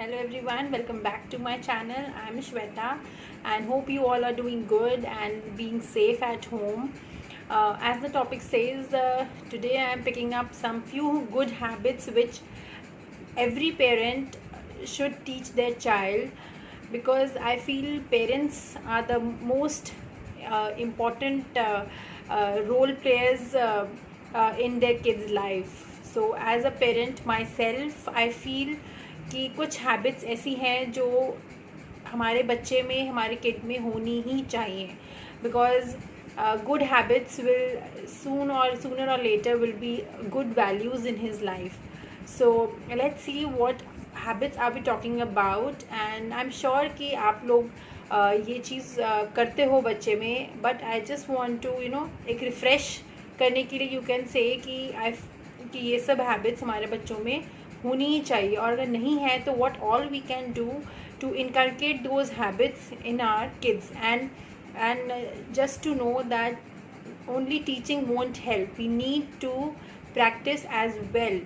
Hello everyone, welcome back to my channel. I am Shweta and hope you all are doing good and being safe at home. As the topic says, today I am picking up some few good habits which every parent should teach their child, because I feel parents are the most important role players in their kids' life. So as a parent myself, I feel कि कुछ habits ऐसी हैं जो हमारे बच्चे में, हमारे kid में होनी ही चाहिए, because good habits will sooner or later will be good values in his life. So let's see what habits are we talking about, and I'm sure कि आप लोग ये चीज़ करते हो बच्चे में, but I just want to एक refresh करने के लिए यू कैन से कि ये सब हैबिट्स हमारे बच्चों में होनी ही चाहिए, और अगर नहीं है तो what all we can do to inculcate those habits in our kids. And just to know that only teaching won't help, we need to practice as well.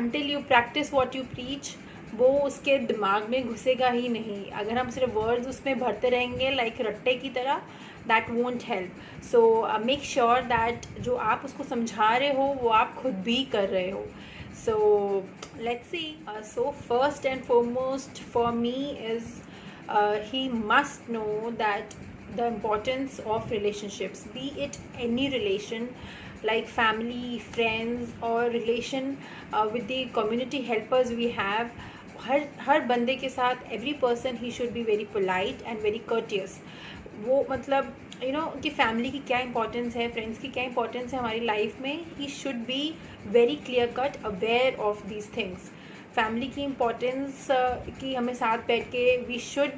Until you practice what you preach, वो उसके दिमाग में घुसेगा ही नहीं. अगर हम सिर्फ words उसमें भरते रहेंगे लाइक रट्टे की तरह, that won't help. So make sure that जो आप उसको समझा रहे हो वो आप खुद भी कर रहे हो. So let's see. So first and foremost for me is he must know that the importance of relationships, be it any relation like family, friends, or relation with the community helpers we have. हर बंदे के साथ every person he should be very polite and very courteous. वो मतलब कि family की क्या importance है, friends की क्या इंपॉर्टेंस है हमारी लाइफ में. He should be very clear cut aware of these things. Family की इम्पोर्टेंस कि हमें साथ बैठ के we should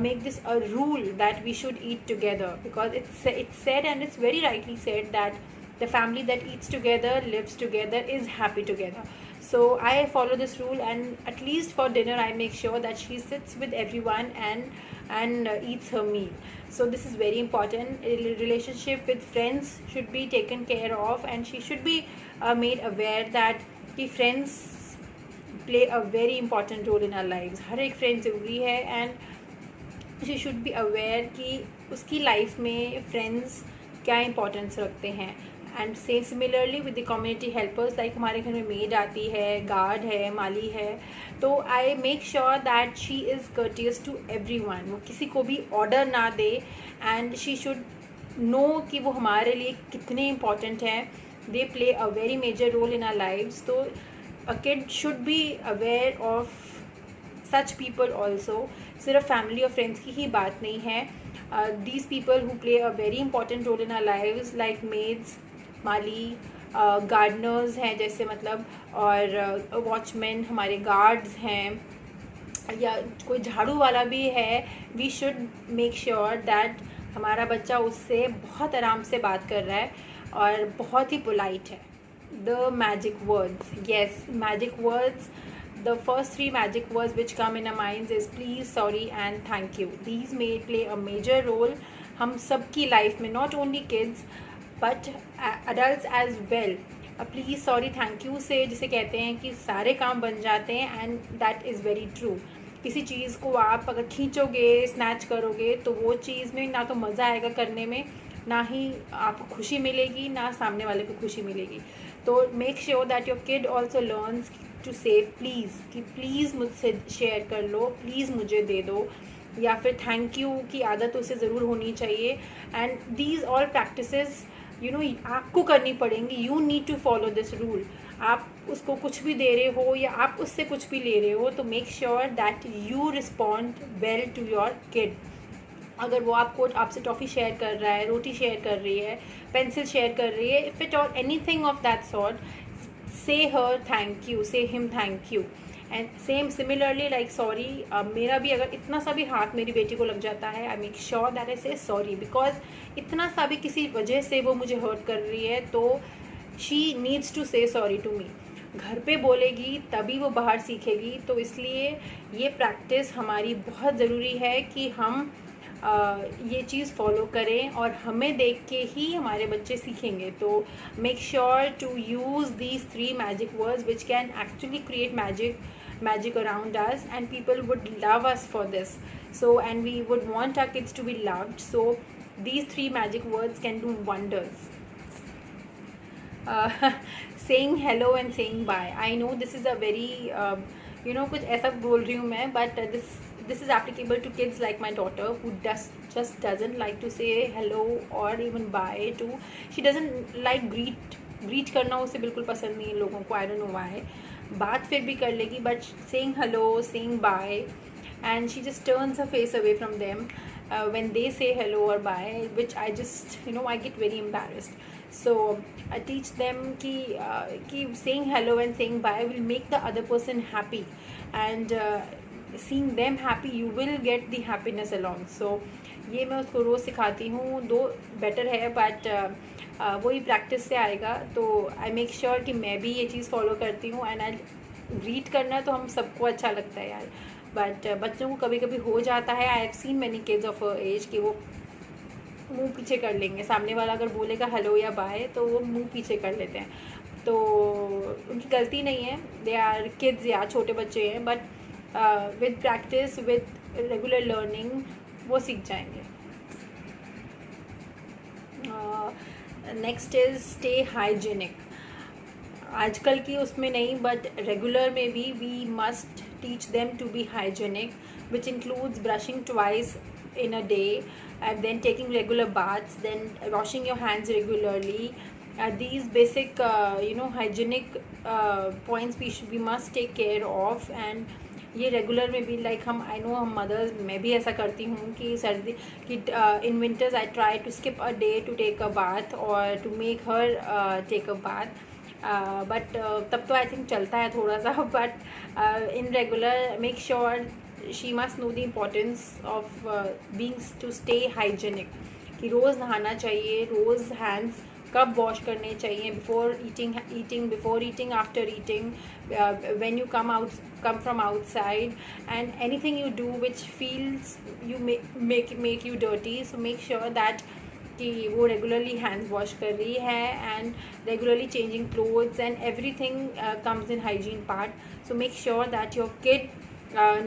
make this a rule that we should eat together, because it's said and it's very rightly said that the family that eats together, lives together, is happy together. So I follow this rule, and at least for dinner I make sure that she sits with everyone and eats her meal. So this is very important. Relationship with friends should be taken care of, and she should be made aware that the friends play a very important role in our lives. हर एक friend ज़रूरी है, and she should be aware कि उसकी life में friends क्या importance रखते हैं. And same similarly with the community helpers, like हमारे घर में मेड आती है, गार्ड है, माली है, तो I make sure that she is courteous to everyone. वो किसी को भी ऑर्डर ना दे, एंड शी शुड नो कि वो हमारे लिए कितने इम्पॉर्टेंट हैं. They play a very major role in our lives. तो a kid should be aware of such people also. सिर्फ फैमिली और फ्रेंड्स की ही बात नहीं है. these people who play a very important role in our lives, like maids, Mali, Gardner's हैं जैसे मतलब, और वॉचमैन, हमारे गार्ड्स हैं, या कोई झाड़ू वाला भी है. We should make sure that हमारा बच्चा उससे बहुत आराम से बात कर रहा है और बहुत ही पोलाइट है. The magic words, yes, magic words. The first three magic words which come in our minds is please, sorry and thank you. These may play a major role हम सबकी लाइफ में, not only kids but adults as well. Please, sorry, thank you से जिसे कहते हैं कि सारे काम बन जाते हैं, and that is very true. किसी चीज़ को आप अगर खींचोगे, स्नैच करोगे, तो वो चीज़ में ना तो मज़ा आएगा करने में, ना ही आपको खुशी मिलेगी, ना सामने वाले को खुशी मिलेगी. तो make sure that your kid also learns to say please, कि प्लीज़ मुझसे शेयर कर लो, प्लीज़ मुझे दे दो, या फिर थैंक यू की आदत उसे ज़रूर होनी चाहिए. एंड दीज ऑल प्रैक्टिसेस आपको करनी पड़ेंगी. You need to follow this rule. आप उसको कुछ भी दे रहे हो या आप उससे कुछ भी ले रहे हो, तो make sure that you respond well to your kid. अगर वो आपसे टॉफ़ी शेयर कर रहा है, रोटी शेयर कर रही है, पेंसिल शेयर कर रही है, इफ़ इट और anything of that sort, say her thank you, say him thank you. And same similarly like sorry, मेरा भी अगर इतना सा भी हाथ मेरी बेटी को लग जाता है, I make sure that I say sorry, because इतना सा भी किसी वजह से वो मुझे हर्ट कर रही है, तो she needs to say sorry to me. घर पे बोलेगी तभी वो बाहर सीखेगी. तो इसलिए ये प्रैक्टिस हमारी बहुत ज़रूरी है कि हम ये चीज़ फॉलो करें और हमें देख के ही हमारे बच्चे सीखेंगे. तो make sure to use these 3 magic words which can actually create magic around us, and people would love us for this. So, and we would want our kids to be loved. So these 3 magic words can do wonders. Saying hello and saying bye. I know this is a very कुछ ऐसा बोल रही हूँ मैं, but this is applicable to kids like my daughter who just doesn't like to say hello or even bye to. She doesn't like greet करना उसे बिल्कुल पसंद नहीं है लोगों को. I don't know why. बात फिर भी कर लेगी, but saying hello, saying bye, and she just turns her face away from them when they say hello or bye, which I just I get very embarrassed. So I teach them कि saying hello and saying bye will make the other person happy, and seeing them happy you will get the happiness along. So ये मैं उसको रोज़ सिखाती हूँ. दो better है, but वही practice से आएगा. तो आई मेक श्योर कि मैं भी ये चीज़ फॉलो करती हूँ. एंड आई ग्रीट करना तो हम सबको अच्छा लगता है यार, बट बच्चों को कभी कभी हो जाता है. I have seen many kids of age कि वो मुंह पीछे कर लेंगे. सामने वाला अगर बोलेगा हेलो या बाय तो वो मुंह पीछे कर लेते हैं. तो उनकी गलती नहीं है, दे आर किड्स या छोटे बच्चे हैं, but with practice, with regular learning वो सीख जाएंगे. Next is stay hygienic. आजकल की उसमें नहीं, बट रेगुलर में भी we must teach them to be hygienic, which includes brushing twice in a day, and then taking regular baths, then washing your hands regularly. These basic hygienic points we must take care of. And ये regular में भी like I know हम mothers, मैं भी ऐसा करती हूँ कि सर्दी कि in winters I try to skip a day to take a bath और to make her take a bath. But तब तो आई थिंक चलता है थोड़ा सा, but in regular make sure she must know the importance of being to stay hygienic. कि रोज़ नहाना चाहिए, रोज़ हैंड्स कब वॉश करने चाहिए, before eating, after eating, when you come from outside, and anything you do which feels you make you dirty. So make sure that कि वो regularly hands wash कर रही है, and regularly changing clothes, and everything comes in hygiene part. So make sure that your kid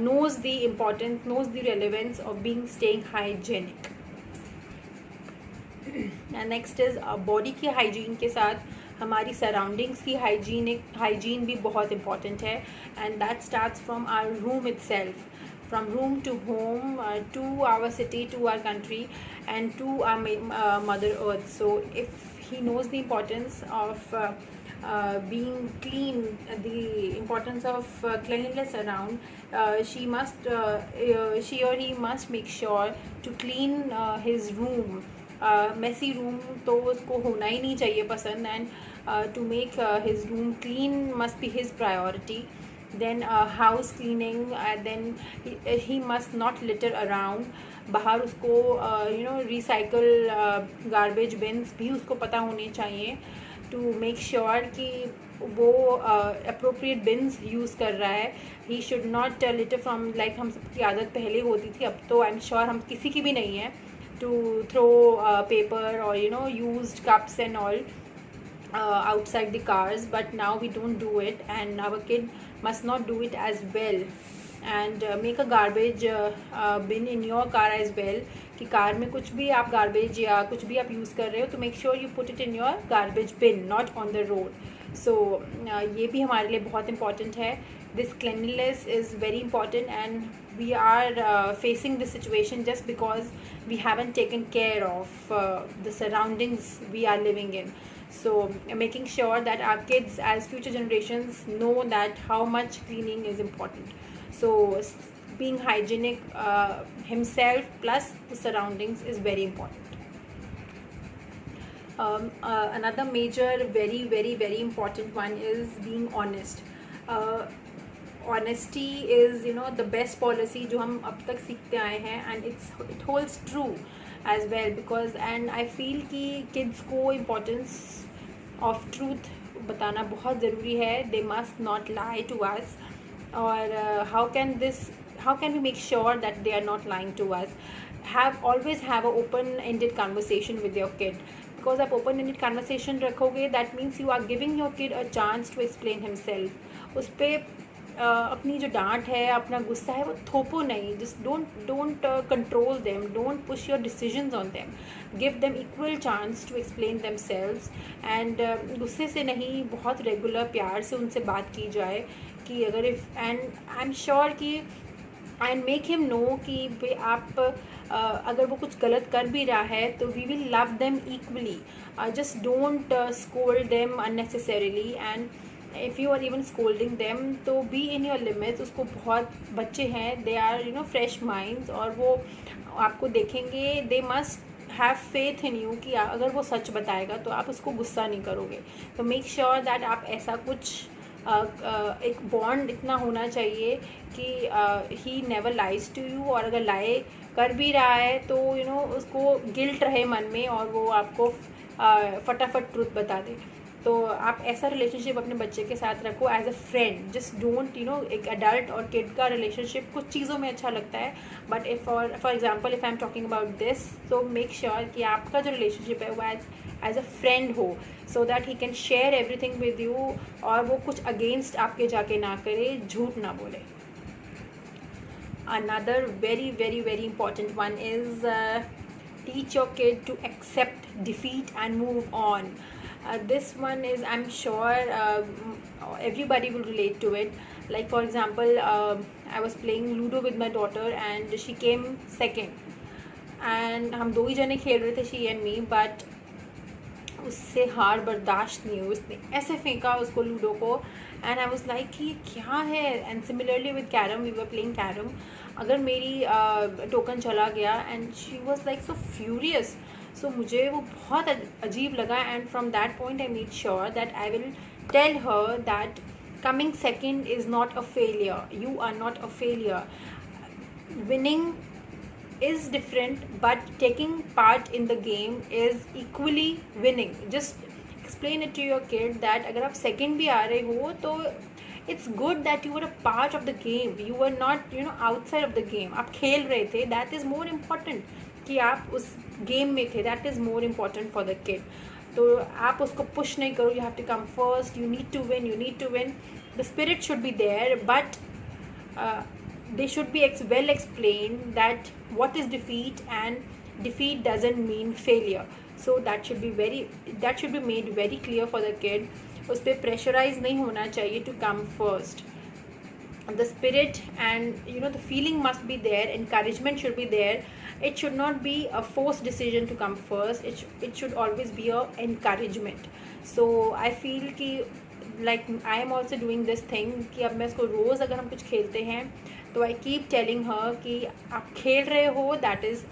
knows the importance, knows the relevance of being staying hygienic. And next is body की hygiene के साथ हमारी surroundings की hygiene भी बहुत important है, and that starts from our room itself. From room to home, to our city, to our country, and to our mother earth. So if he knows the importance of being clean, the importance of cleanliness around, she or he must make sure to clean his room. Messy room तो उसको होना ही नहीं चाहिए पसंद, and to make his room clean must be his priority. Then house cleaning, then he must not litter around. बाहर उसको recycle garbage bins भी उसको पता होने चाहिए, to make sure कि वो appropriate bins use कर रहा है. He should not litter from, like हम सबकी आदत पहले होती थी, अब तो I'm sure हम किसी की भी नहीं है, to throw paper or used cups and all outside the cars. But now we don't do it, and our kid must not do it as well. And make a garbage bin in your car as well, कि car में कुछ भी आप garbage या कुछ भी आप use कर रहे हो तो make sure you put it in your garbage bin, not on the road. So ये भी हमारे लिए बहुत इंपॉर्टेंट है. This cleanliness is very important, and we are facing this situation just because we haven't taken care of the surroundings we are living in. So making sure that our kids as future generations know that how much cleaning is important. So being hygienic himself plus the surroundings is very important. Another major very very very important one is being honest. Honesty is the best policy जो हम अब तक सीखते आए हैं, and it holds true as well, because and I feel कि kids को importance of truth बताना बहुत ज़रूरी है. They must not lie to us, और how can we make sure that they are not lying to us? always have a open ended conversation with your kid, because आप open ended conversation रखोगे that means you are giving your kid a chance to explain himself. उस पर अपनी जो डांट है, अपना गुस्सा है, वो थोपो नहीं. Just don't control them, don't push your decisions on them, give them equal chance to explain themselves. And गुस्से से नहीं, बहुत रेगुलर प्यार से उनसे बात की जाए कि अगर if and I am sure कि एंड मेक हिम नो कि भाई आप अगर वो कुछ गलत कर भी रहा है तो we will love them equally. Just don't scold them unnecessarily, and if you are even scolding them तो बी इन योर लिमिट्स. उसको बहुत बच्चे हैं, दे आर फ्रेश माइंड्स, और वो आपको देखेंगे, they must have faith in you कि अगर वो सच बताएगा तो आप उसको गुस्सा नहीं करोगे. तो मेक श्योर दैट आप ऐसा कुछ एक बॉन्ड इतना होना चाहिए कि he never lies to you, और अगर लाए कर भी रहा है तो उसको गिल्ट रहे मन में और वो आपको फटाफट ट्रूथ बता दे. तो आप ऐसा रिलेशनशिप अपने बच्चे के साथ रखो as a friend. Just don't एक अडल्ट और किड का रिलेशनशिप कुछ चीज़ों में अच्छा लगता है, but if for example if I am talking about this, तो मेक श्योर कि आपका जो रिलेशनशिप है वो एज अ फ्रेंड हो, so that he can share everything with you, और वो कुछ अगेंस्ट आपके जाके ना करे, झूठ ना बोले. Another very very very important one is teach your kid to accept defeat and move on. This one is, I'm sure everybody will relate to it. Like for example, I was playing Ludo with my daughter and she came second, and हम दो ही जने खेल रहे थे, she and me, but उससे हार बर्दाश्त नहीं हुई. उसने ऐसे फेंका उसको लूडो को, एंड आई वाज लाइक कि क्या है. And similarly with carrom, we were playing carrom, अगर मेरी टोकन चला गया and she was like so furious. So मुझे वो बहुत अजीब लगा, and from that point I made sure that I will tell her that coming second is not a failure. You are not a failure. Winning is different, but taking part in the game is equally winning. Just explain it to your kid that अगर आप second भी आ रहे हो तो it's good that you were a part of the game. You were not outside of the game. आप खेल रहे थे, that is more important. कि आप उस game में थे, that is more important for the kid. तो आप उसको push नहीं करो, you have to come first, you need to win, you need to win. The spirit should be there, but they should be well explained that what is defeat, and defeat doesn't mean failure. So that should be made very clear for the kid. उस पर pressurise नहीं होना चाहिए to come first. The spirit and the feeling must be there, encouragement should be there. It should not be a forced decision to come first. It should always be a encouragement. So I feel कि like I am also doing this thing कि अब मैं इसको रोज़ अगर हम कुछ खेलते हैं तो आई कीप टेलिंग हर कि आप खेल रहे हो, that is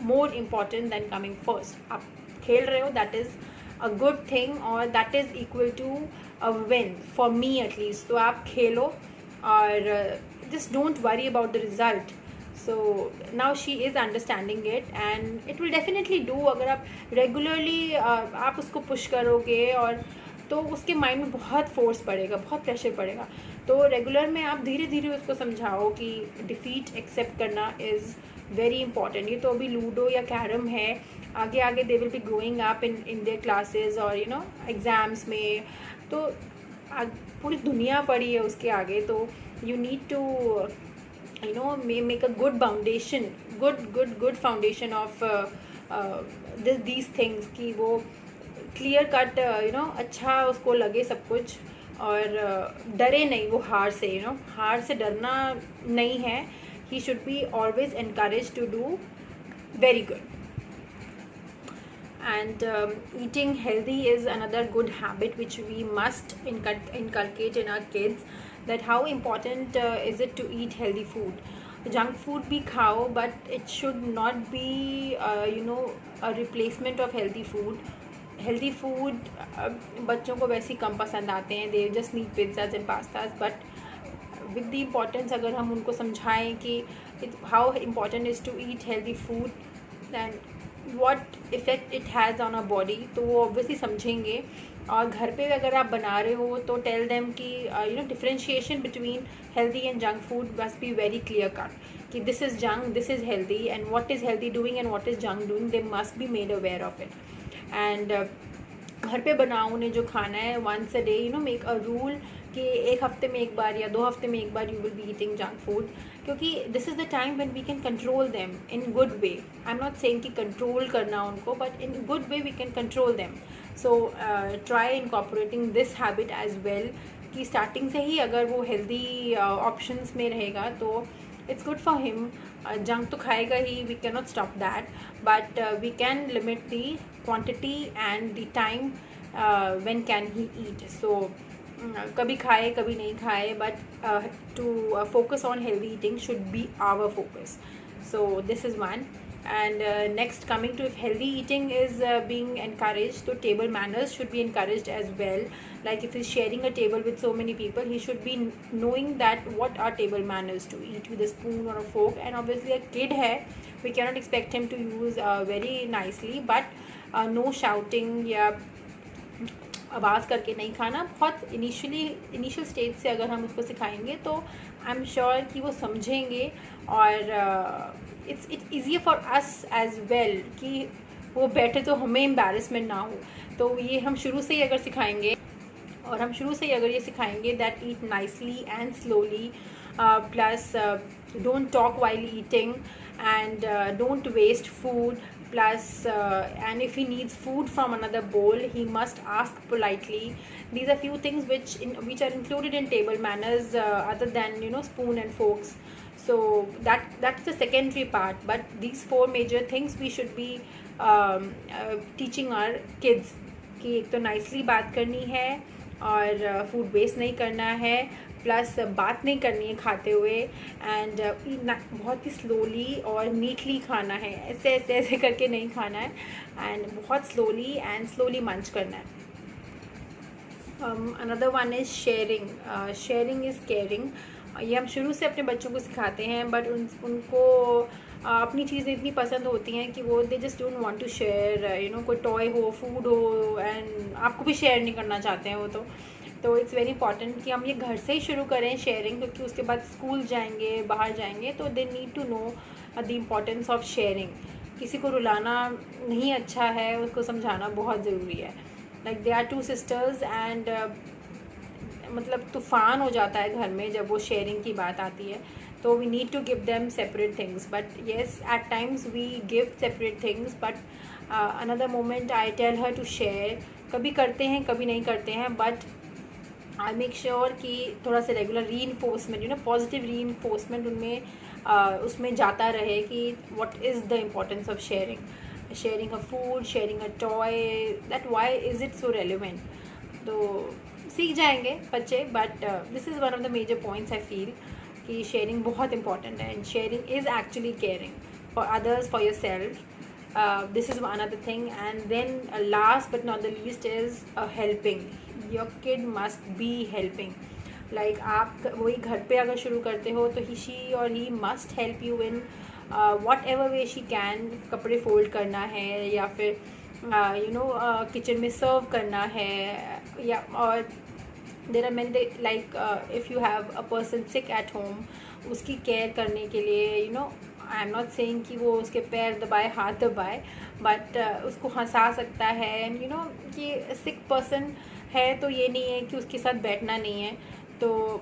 more important than coming first. आप खेल रहे हो, that is a good thing, और that is equal to a win for me at least. तो आप खेलो और just don't worry about the result. So now she is understanding it, and it will definitely do. अगर आप regularly आप उसको push करोगे और तो उसके माइंड में बहुत फोर्स पड़ेगा, बहुत प्रेशर पड़ेगा. तो रेगुलर में आप धीरे धीरे उसको समझाओ कि डिफ़ीट एक्सेप्ट करना इज़ वेरी इंपॉर्टेंट. ये तो अभी लूडो या कैरम है, आगे आगे they will be growing up in their classes और एग्ज़ाम्स में. तो पूरी दुनिया पड़ी है उसके आगे. तो you need to make a good foundation, good foundation of these things, कि वो क्लियर कट अच्छा उसको लगे सब कुछ, और डरे नहीं वो हार से. हार से डरना नहीं है. He should be always encourage to do very good. And eating healthy is another good habit which we must inculcate in our kids, that how important is it to eat healthy food. Junk food भी खाओ, but it should not be a replacement of healthy food. Healthy food बच्चों को वैसे ही कम पसंद आते हैं, they just need pizzas and pastas. But with the importance अगर हम उनको समझाएं कि how important is to eat healthy food and what effect it has on our body, तो वो ऑब्वियसली समझेंगे. और घर पे अगर आप बना रहे हो तो टेल देम कि differentiation between healthy and junk food must be very clear cut. कि this is junk, this is healthy, and what is healthy doing and what is junk doing, they must be made aware of it. And घर पे बनाओ उन्हें जो खाना है, once a day, you know, make a rule कि एक हफ्ते में एक बार या 2 हफ्ते में एक बार you will be eating junk food, क्योंकि this is the time when we can control them in good way. I am not saying कि कंट्रोल करना उनको, but in good way we can control them. So try incorporating this habit as well, कि starting से ही अगर वो healthy options में रहेगा तो it's good for him. Junk तो खाएगा ही, we cannot stop that, but we can limit the quantity and the time when can he eat. So कभी खाए कभी नहीं खाए, but to focus on healthy eating should be our focus. So this is one. And next, coming to if healthy eating is being encouraged, so table manners should be encouraged as well. Like if he's sharing a table with so many people, he should be knowing that what are table manners, to eat with a spoon or a fork. And obviously a kid hai, we cannot expect him to use very nicely, but no shouting या आवाज़ करके नहीं खाना. बहुत initial stage से अगर हम उसको सिखाएंगे तो आई एम श्योर कि वो समझेंगे, और it's easier for us as well कि वो बैठे तो हमें एम्बैरेसमेंट ना हो. तो ये हम शुरू से ही अगर सिखाएंगे, और हम शुरू से ही अगर ये सिखाएंगे that eat nicely and slowly, plus don't talk while eating, and don't waste food, plus and if he needs food from another bowl, he must ask politely. These are few things which are included in table manners, other than, you know, spoon and forks. So that's the secondary part, but these 4 major things we should be teaching our kids, कि एक तो nicely बात करनी है, और food waste नहीं करना है, प्लस बात नहीं करनी है खाते हुए, एंड बहुत ही स्लोली और नीटली खाना है, ऐसे ऐसे ऐसे करके नहीं खाना है, एंड बहुत स्लोली एंड स्लोली मंच करना है. Another one is sharing. Sharing is caring. ये हम शुरू से अपने बच्चों को सिखाते हैं, बट उनको अपनी चीज़ें इतनी पसंद होती हैं कि वो they just don't want to share. You know, कोई टॉय हो, फूड हो, एंड आपको भी शेयर नहीं करना चाहते हैं वो. तो इट्स वेरी इंपॉर्टेंट कि हम ये घर से ही शुरू करें शेयरिंग, क्योंकि उसके बाद स्कूल जाएंगे, बाहर जाएंगे, तो they need to know the importance of sharing. किसी को रुलाना नहीं अच्छा है, उसको समझाना बहुत ज़रूरी है. Like they are 2 sisters, and मतलब तूफ़ान हो जाता है घर में जब वो शेयरिंग की बात आती है. तो we need to give them separate things, but yes, at times we give separate things, but another moment I tell her to share. कभी करते हैं, कभी नहीं करते हैं, बट आई मेक श्योर कि थोड़ा सा regular reinforcement, you know, positive reinforcement उनमें उसमें जाता रहे कि what is the importance of sharing a food, sharing a toy, that why is it so relevant. तो सीख जाएंगे बच्चे, but this is one of the major points I feel कि शेयरिंग बहुत इंपॉर्टेंट है, and sharing is actually caring for others, for yourself. This is one other thing, and then last but not the least is helping. Your kid must be helping. Like आप वही घर पे अगर शुरू करते हो तो she or he must help you in whatever way she can. कपड़े फोल्ड करना है, या फिर you know किचन में सर्व करना है, या और there are many like if you have a person sick at home, उसकी केयर करने के लिए, you know, I am not saying कि वो उसके पैर दबाए, हाथ दबाए, बट उसको हंसा सकता है. एंड यू नो कि सिक पर्सन है तो ये नहीं है कि उसके साथ बैठना नहीं है. तो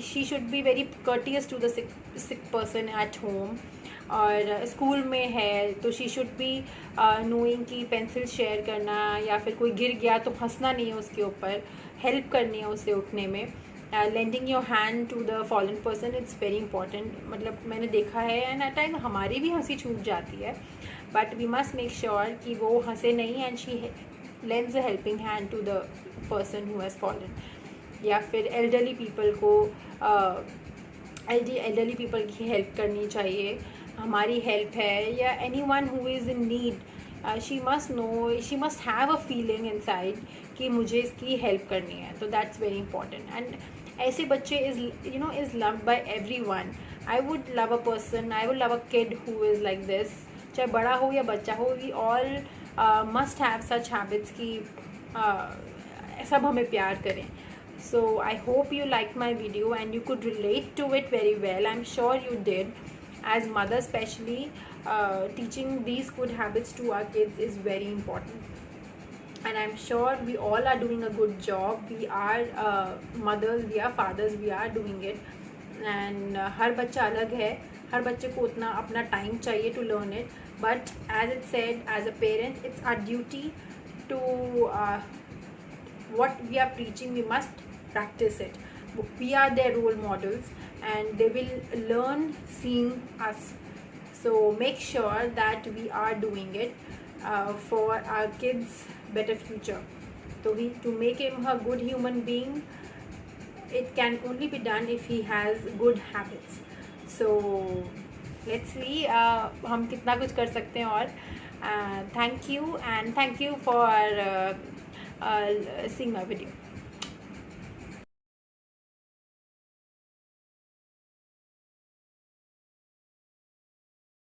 she should be very courteous to the sick person at home. और स्कूल में है तो शी शुड बी नोइंग कि पेंसिल शेयर करना, या फिर कोई गिर गया तो हंसना नहीं है उसके ऊपर, हेल्प करनी है उसे उठने में. Lending your hand to the fallen person, it's very important. मतलब मैंने देखा है, एंड एट टाइम हमारी भी हंसी छूट जाती है, but we must make sure कि वो हंसे नहीं, and she lends a helping hand to the person who has fallen. या फिर एल्डरली पीपल को एल्डरली पीपल की हेल्प करनी चाहिए. हमारी हेल्प है, या anyone who is in need, she must know, she must have a feeling inside कि मुझे इसकी हेल्प करनी है. तो दैट्स वेरी इंपॉर्टेंट. एंड ऐसे बच्चे is, you know, is loved by everyone. I would love a person, I would love a kid who is like this. चाहे बड़ा हो या बच्चा हो, we all must have such habits कि सब हमें प्यार करें. So I hope you liked my video and you could relate to it very well. I'm sure you did. as mothers especially, teaching these good habits to our kids is very important, and I'm sure we all are doing a good job. We are mothers, we are fathers, we are doing it, and हर बच्चा अलग है, हर बच्चे को उतना अपना time चाहिए to learn it, but as it said, as a parent, it's our duty to what we are preaching, we must practice it. We are their role models and they will learn seeing us, so make sure that we are doing it for our kids better future. So to make him a good human being, it can only be done if he has good habits. So let's see हम कितना कुछ कर सकते हैं. और thank you, and thank you for seeing my video.